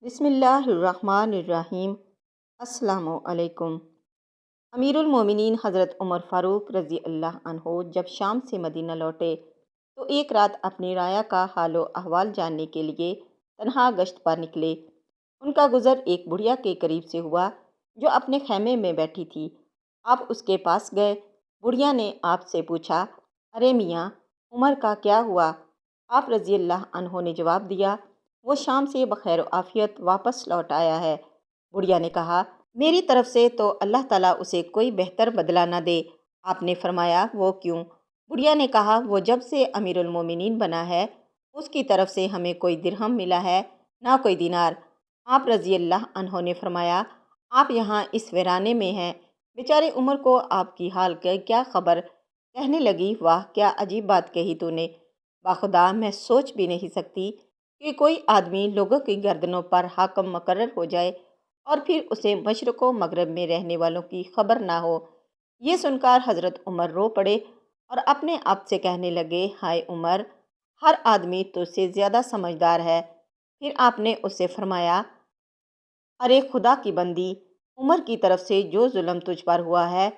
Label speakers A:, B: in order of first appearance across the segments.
A: بسم اللہ الرحمن الرحیم۔ السلام علیکم۔ امیر المومنین حضرت عمر فاروق رضی اللہ عنہ جب شام سے مدینہ لوٹے تو ایک رات اپنی رعایا کا حال و احوال جاننے کے لیے تنہا گشت پر نکلے۔ ان کا گزر ایک بڑھیا کے قریب سے ہوا جو اپنے خیمے میں بیٹھی تھی۔ آپ اس کے پاس گئے۔ بڑھیا نے آپ سے پوچھا، ارے میاں، عمر کا کیا ہوا؟ آپ رضی اللہ عنہ نے جواب دیا، وہ شام سے بخیر و عافیت واپس لوٹ آیا ہے۔ بڑھیا نے کہا، میری طرف سے تو اللہ تعالیٰ اسے کوئی بہتر بدلہ نہ دے۔ آپ نے فرمایا، وہ کیوں؟ بڑھیا نے کہا، وہ جب سے امیر المومنین بنا ہے اس کی طرف سے ہمیں کوئی درہم ملا ہے نہ کوئی دینار۔ آپ رضی اللہ عنہ نے فرمایا، آپ یہاں اس ویرانے میں ہیں۔ بیچارے عمر کو آپ کی حال کی کیا خبر؟ کہنے لگی، واہ کیا عجیب بات کہی تو نے، باخدا میں سوچ بھی نہیں سکتی کہ کوئی آدمی لوگوں کی گردنوں پر حاکم مقرر ہو جائے اور پھر اسے مشرق و مغرب میں رہنے والوں کی خبر نہ ہو۔ یہ سن کر حضرت عمر رو پڑے اور اپنے آپ سے کہنے لگے، ہائے عمر، ہر آدمی تجھ سے زیادہ سمجھدار ہے۔ پھر آپ نے اس سے فرمایا، ارے خدا کی بندی، عمر کی طرف سے جو ظلم تجھ پر ہوا ہے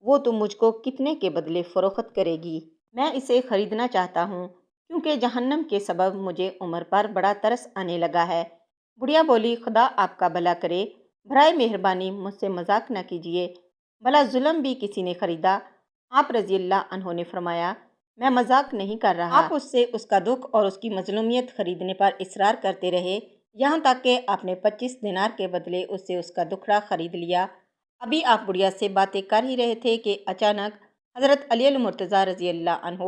A: وہ تم مجھ کو کتنے کے بدلے فروخت کرے گی؟ میں اسے خریدنا چاہتا ہوں کیونکہ جہنم کے سبب مجھے عمر پر بڑا ترس آنے لگا ہے۔ بڑھیا بولی، خدا آپ کا بھلا کرے، برائے مہربانی مجھ سے مذاق نہ کیجیے، بھلا ظلم بھی کسی نے خریدا؟ آپ رضی اللہ عنہ نے فرمایا، میں مذاق نہیں کر رہا۔ آپ اس سے اس کا دکھ اور اس کی مظلومیت خریدنے پر اصرار کرتے رہے یہاں تک کہ آپ نے 25 دینار کے بدلے اس سے اس کا دکھڑا خرید لیا۔ ابھی آپ بڑھیا سے باتیں کر ہی رہے تھے کہ اچانک حضرت علی المرتضیٰ رضی اللہ عنہ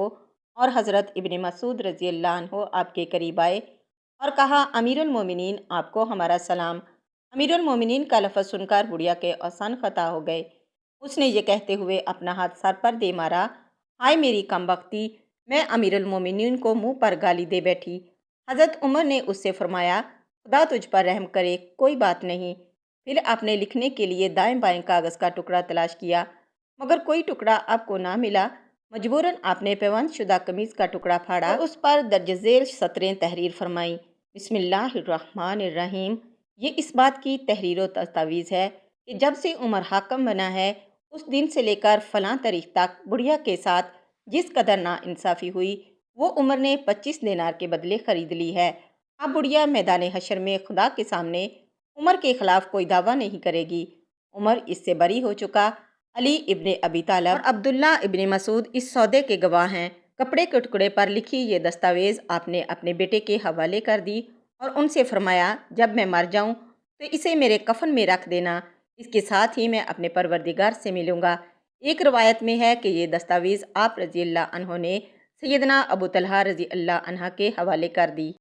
A: اور حضرت ابن مسعود رضی اللہ عنہ آپ کے قریب آئے اور کہا، امیر المومنین، آپ کو ہمارا سلام۔ امیر المومنین کا لفظ سن کر بڑھیا کے اوسان خطا ہو گئے۔ اس نے یہ کہتے ہوئے اپنا ہاتھ سر پر دے مارا، ہائے میری کم بختی، میں امیر المومنین کو منہ پر گالی دے بیٹھی۔ حضرت عمر نے اس سے فرمایا، خدا تجھ پر رحم کرے، کوئی بات نہیں۔ پھر آپ نے لکھنے کے لیے دائیں بائیں کاغذ کا ٹکڑا تلاش کیا مگر کوئی ٹکڑا آپ کو نہ ملا۔ مجبوراً آپ نے پیوند شدہ قمیض کا ٹکڑا پھاڑا اور اس پر درج ذیل سطریں تحریر فرمائیں، بسم اللہ الرحمن الرحیم۔ یہ اس بات کی تحریر و تجویز ہے کہ جب سے عمر حاکم بنا ہے اس دن سے لے کر فلاں تاریخ تک بڑھیا کے ساتھ جس قدر ناانصافی ہوئی وہ عمر نے 25 دینار کے بدلے خرید لی ہے۔ اب بڑھیا میدان حشر میں خدا کے سامنے عمر کے خلاف کوئی دعویٰ نہیں کرے گی۔ عمر اس سے بری ہو چکا۔ علی ابن ابی طالب اور عبداللہ ابن مسعود اس سودے کے گواہ ہیں۔ کپڑے کے ٹکڑے پر لکھی یہ دستاویز آپ نے اپنے بیٹے کے حوالے کر دی اور ان سے فرمایا، جب میں مر جاؤں تو اسے میرے کفن میں رکھ دینا، اس کے ساتھ ہی میں اپنے پروردگار سے ملوں گا۔ ایک روایت میں ہے کہ یہ دستاویز آپ رضی اللہ عنہ نے سیدنا ابو طلحہ رضی اللہ عنہ کے حوالے کر دی۔